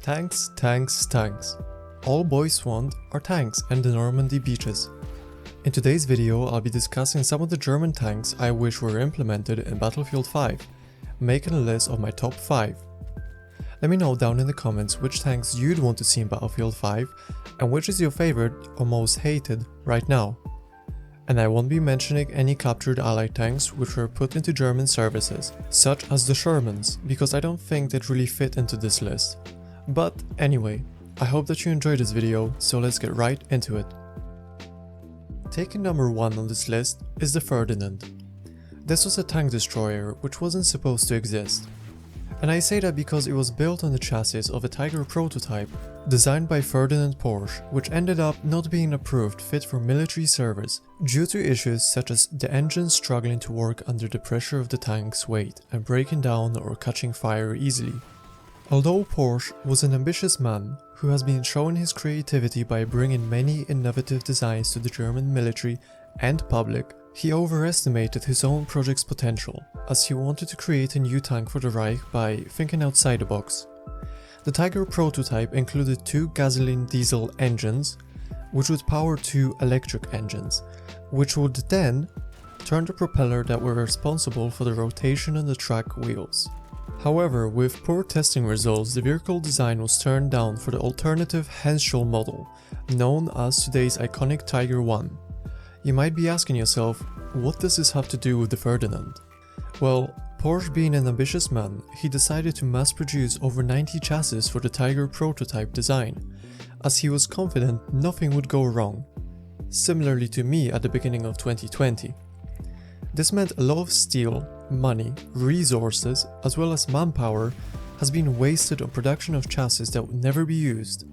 Tanks, tanks, tanks. All boys want are tanks and the Normandy beaches. In today's video I'll be discussing some of the German tanks I wish were implemented in Battlefield 5, making a list of my top 5. Let me know down in the comments which tanks you'd want to see in Battlefield 5 and which is your favorite or most hated right now. And I won't be mentioning any captured Allied tanks which were put into German services, such as the Shermans, because I don't think they'd really fit into this list. But anyway, I hope that you enjoyed this video, so let's get right into it. Taking number 1 on this list is the Ferdinand. This was a tank destroyer which wasn't supposed to exist. And I say that because it was built on the chassis of a Tiger prototype designed by Ferdinand Porsche, which ended up not being approved fit for military service due to issues such as the engine struggling to work under the pressure of the tank's weight and breaking down or catching fire easily. Although Porsche was an ambitious man who has been showing his creativity by bringing many innovative designs to the German military and public, he overestimated his own project's potential, as he wanted to create a new tank for the Reich by thinking outside the box. The Tiger prototype included 2 gasoline diesel engines, which would power 2 electric engines, which would then turn the propeller that were responsible for the rotation on the track wheels. However, with poor testing results, the vehicle design was turned down for the alternative Henschel model, known as today's iconic Tiger 1. You might be asking yourself, what does this have to do with the Ferdinand? Well, Porsche being an ambitious man, he decided to mass produce over 90 chassis for the Tiger prototype design, as he was confident nothing would go wrong, similarly to me at the beginning of 2020. This meant a lot of steel, money, resources, as well as manpower has been wasted on production of chassis that would never be used.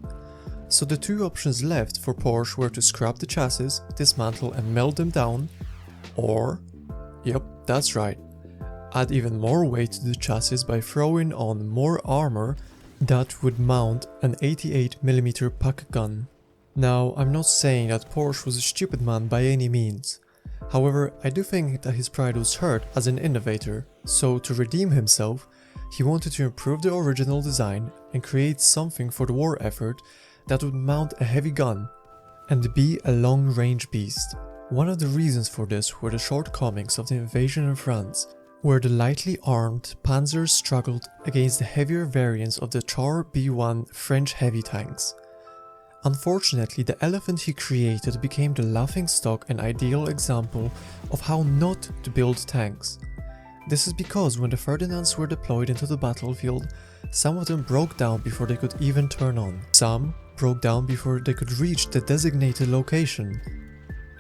So the 2 options left for Porsche were to scrap the chassis, dismantle and melt them down, or, yep, that's right, add even more weight to the chassis by throwing on more armor that would mount an 88mm puck gun. Now, I'm not saying that Porsche was a stupid man by any means. However, I do think that his pride was hurt as an innovator, so to redeem himself, he wanted to improve the original design and create something for the war effort that would mount a heavy gun and be a long-range beast. One of the reasons for this were the shortcomings of the invasion in France, where the lightly armed panzers struggled against the heavier variants of the Char B1 French heavy tanks. Unfortunately, the elephant he created became the laughingstock and ideal example of how not to build tanks. This is because when the Ferdinands were deployed into the battlefield, some of them broke down before they could even turn on. Some broke down before they could reach the designated location,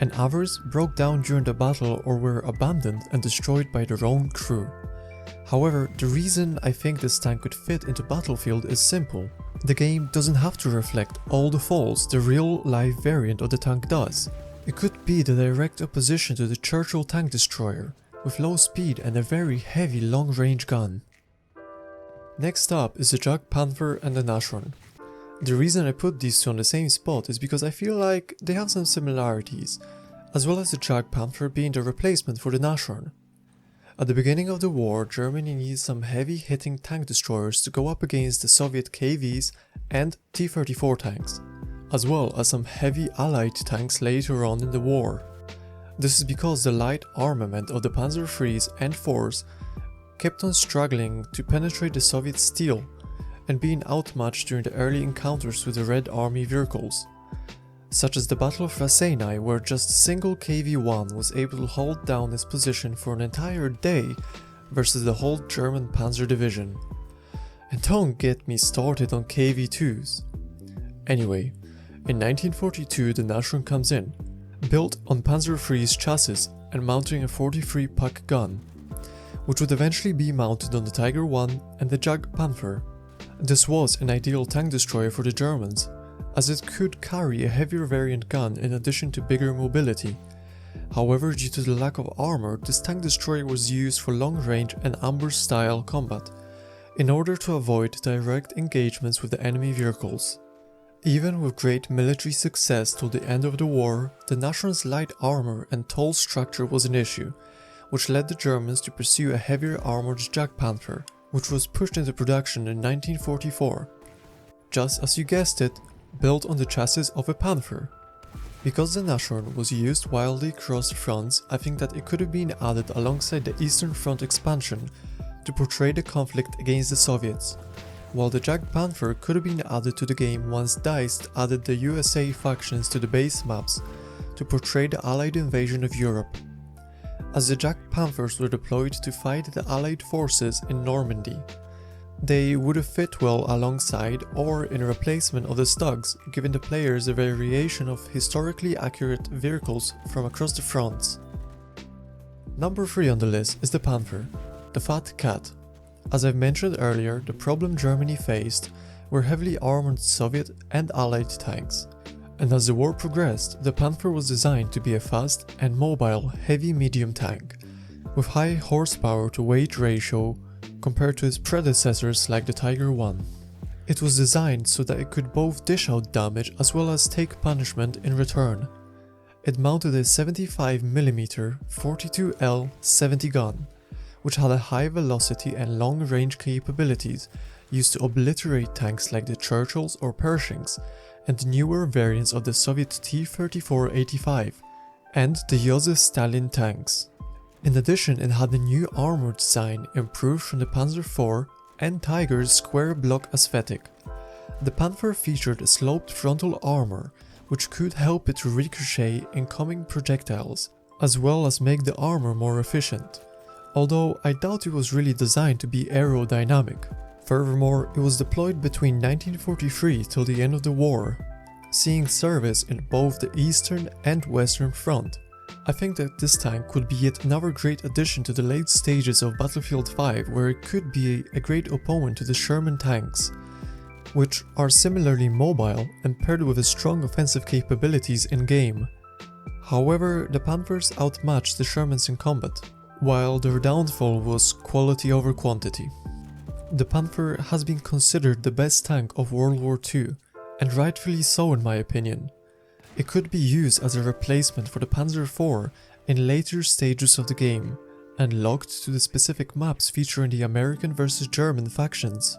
and others broke down during the battle or were abandoned and destroyed by their own crew. However, the reason I think this tank could fit into Battlefield is simple. The game doesn't have to reflect all the faults the real life variant of the tank does. It could be the direct opposition to the Churchill tank destroyer, with low speed and a very heavy long-range gun. Next up is the Jagdpanther and the Nashorn. The reason I put these 2 on the same spot is because I feel like they have some similarities, as well as the Jagdpanther being the replacement for the Nashorn. At the beginning of the war, Germany needed some heavy-hitting tank destroyers to go up against the Soviet KVs and T-34 tanks, as well as some heavy Allied tanks later on in the war. This is because the light armament of the Panzer IIIs and IVs kept on struggling to penetrate the Soviet steel and being outmatched during the early encounters with the Red Army vehicles, such as the Battle of Rasenai, where just a single KV-1 was able to hold down its position for an entire day versus the whole German Panzer division. And don't get me started on KV-2s. Anyway, in 1942 the Nashorn comes in, built on Panzer III's chassis and mounting a 43 puck gun, which would eventually be mounted on the Tiger 1 and the Jagdpanther. This was an ideal tank destroyer for the Germans, as it could carry a heavier variant gun in addition to bigger mobility. However, due to the lack of armor, this tank destroyer was used for long-range and ambush-style combat, in order to avoid direct engagements with the enemy vehicles. Even with great military success till the end of the war, the Nashorn's light armor and tall structure was an issue, which led the Germans to pursue a heavier armored Jagdpanther, which was pushed into production in 1944. just as you guessed it, built on the chassis of a Panther. Because the Nashorn was used wildly across the fronts, I think that it could have been added alongside the Eastern Front expansion to portray the conflict against the Soviets, while the Jagged Panther could have been added to the game once DICE added the USA factions to the base maps to portray the Allied invasion of Europe, as the Jagged Panthers were deployed to fight the Allied forces in Normandy. They would have fit well alongside or in replacement of the Stugs, giving the players a variation of historically accurate vehicles from across the fronts. Number 3 on the list is the Panther, the Fat Cat. As I've mentioned earlier, the problem Germany faced were heavily armored Soviet and Allied tanks, and as the war progressed, the Panther was designed to be a fast and mobile heavy-medium tank, with high horsepower to weight ratio compared to its predecessors like the Tiger I. It was designed so that it could both dish out damage as well as take punishment in return. It mounted a 75mm 42L 70 gun, which had a high velocity and long range capabilities used to obliterate tanks like the Churchills or Pershings, and newer variants of the Soviet T-34-85 and the Joseph Stalin tanks. In addition, it had a new armor design improved from the Panzer IV and Tiger's square block aesthetic. The Panther featured a sloped frontal armor, which could help it to ricochet incoming projectiles, as well as make the armor more efficient, although I doubt it was really designed to be aerodynamic. Furthermore, it was deployed between 1943 till the end of the war, seeing service in both the Eastern and Western Front. I think that this tank would be yet another great addition to the late stages of Battlefield 5, where it could be a great opponent to the Sherman tanks, which are similarly mobile and paired with strong offensive capabilities in-game. However, the Panthers outmatched the Shermans in combat, while their downfall was quality over quantity. The Panther has been considered the best tank of World War II, and rightfully so in my opinion. It could be used as a replacement for the Panzer IV in later stages of the game, and locked to the specific maps featuring the American versus German factions.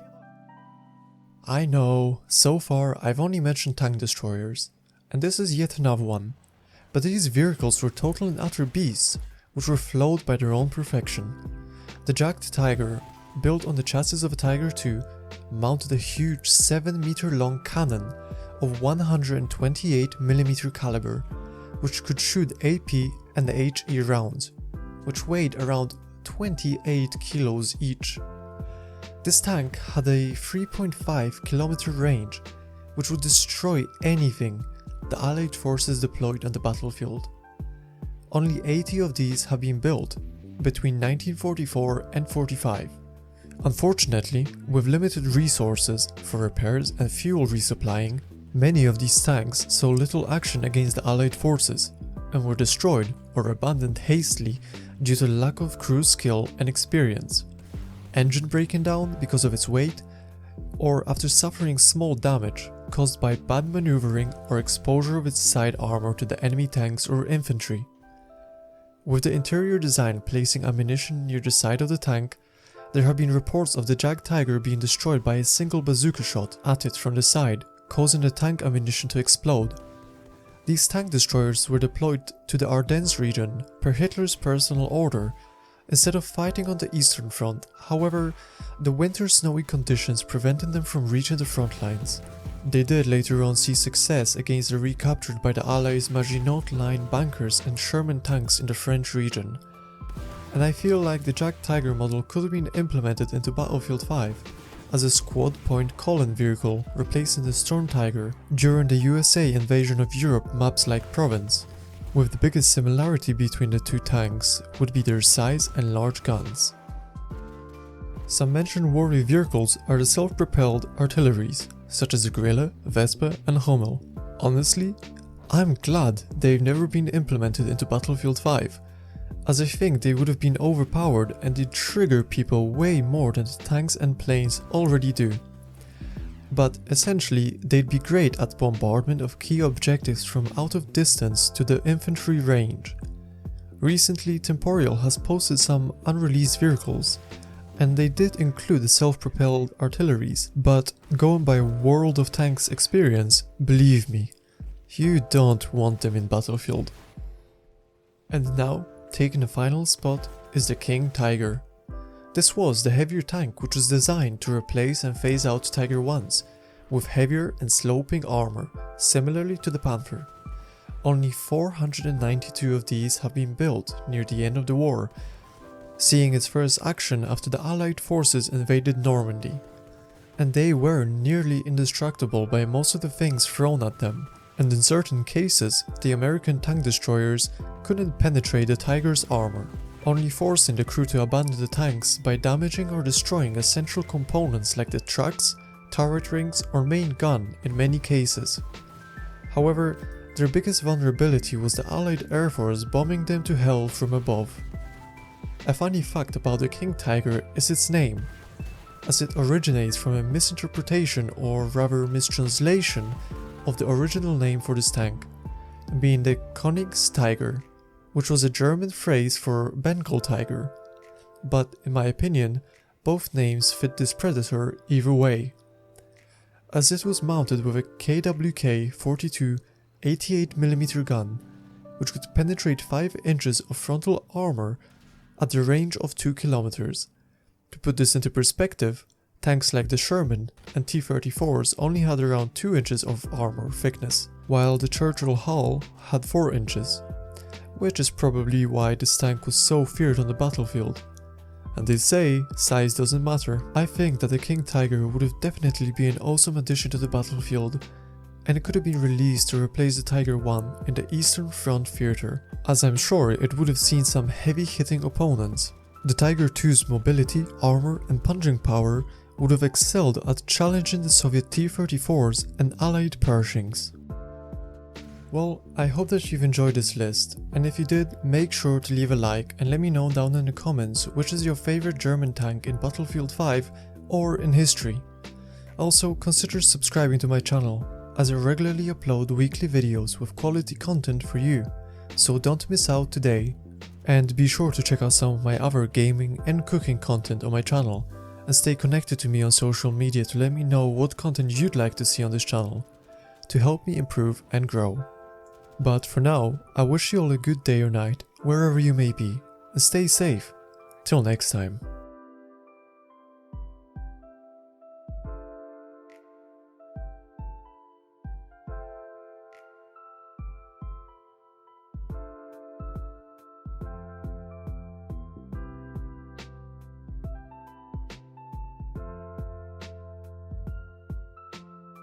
I know, so far I've only mentioned tank destroyers, and this is yet another one, but these vehicles were total and utter beasts, which were flawed by their own perfection. The Jagged Tiger, built on the chassis of a Tiger II, mounted a huge 7-meter long cannon of 128mm caliber, which could shoot AP and HE rounds, which weighed around 28 kilos each. This tank had a 3.5 kilometer range, which would destroy anything the Allied forces deployed on the battlefield. Only 80 of these have been built between 1944 and 45. Unfortunately, with limited resources for repairs and fuel resupplying, many of these tanks saw little action against the Allied forces and were destroyed or abandoned hastily due to lack of crew skill and experience, engine breaking down because of its weight, or after suffering small damage caused by bad maneuvering or exposure of its side armor to the enemy tanks or infantry. With the interior design placing ammunition near the side of the tank, there have been reports of the Jagged Tiger being destroyed by a single bazooka shot at it from the side, causing the tank ammunition to explode. These tank destroyers were deployed to the Ardennes region per Hitler's personal order, instead of fighting on the Eastern Front. However, the winter snowy conditions prevented them from reaching the front lines. They did later on see success against the recaptured by the Allies Maginot Line bunkers and Sherman tanks in the French region. And I feel like the Jagged Tiger model could have been implemented into Battlefield 5 as a squad point column vehicle replacing the Storm Tiger during the USA invasion of Europe maps like Province, with the biggest similarity between the two tanks would be their size and large guns. Some mentioned worthy vehicles are the self-propelled artilleries, such as the Grille, Vespa and Hummel. Honestly, I'm glad they've never been implemented into Battlefield 5, as I think they would have been overpowered and they'd trigger people way more than the tanks and planes already do. But essentially, they'd be great at bombardment of key objectives from out of distance to the infantry range. Recently, Temporal has posted some unreleased vehicles, And they did include the self-propelled artilleries, but going by World of Tanks experience, believe me, you don't want them in Battlefield. And now, taking the final spot is the King Tiger. This was the heavier tank which was designed to replace and phase out Tiger 1s, with heavier and sloping armor, similarly to the Panther. Only 492 of these have been built near the end of the war, seeing its first action after the Allied forces invaded Normandy. And they were nearly indestructible by most of the things thrown at them, and in certain cases, the American tank destroyers couldn't penetrate the Tiger's armor, only forcing the crew to abandon the tanks by damaging or destroying essential components like the tracks, turret rings, or main gun in many cases. However, their biggest vulnerability was the Allied Air Force bombing them to hell from above. A funny fact about the King Tiger is its name, as it originates from a misinterpretation or rather mistranslation of the original name for this tank, being the Königstiger, which was a German phrase for Bengal tiger. But in my opinion, both names fit this predator either way, as it was mounted with a KWK 42 88mm gun, which could penetrate 5 inches of frontal armor at the range of 2 kilometers. To put this into perspective, tanks like the Sherman and T-34s only had around 2 inches of armor thickness, while the Churchill hull had 4 inches, which is probably why this tank was so feared on the battlefield. And they say size doesn't matter. I think that the King Tiger would have definitely been an awesome addition to the battlefield, and it could have been released to replace the Tiger 1 in the Eastern Front theater, as I'm sure it would have seen some heavy hitting opponents. The Tiger 2's mobility, armor and punching power would have excelled at challenging the Soviet T-34s and Allied Pershings. Well, I hope that you've enjoyed this list, and if you did, make sure to leave a like and let me know down in the comments which is your favorite German tank in Battlefield 5 or in history. Also, consider subscribing to my channel, as I regularly upload weekly videos with quality content for you, so don't miss out today. And be sure to check out some of my other gaming and cooking content on my channel, and stay connected to me on social media to let me know what content you'd like to see on this channel, to help me improve and grow. But for now, I wish you all a good day or night, wherever you may be, and stay safe. Till next time.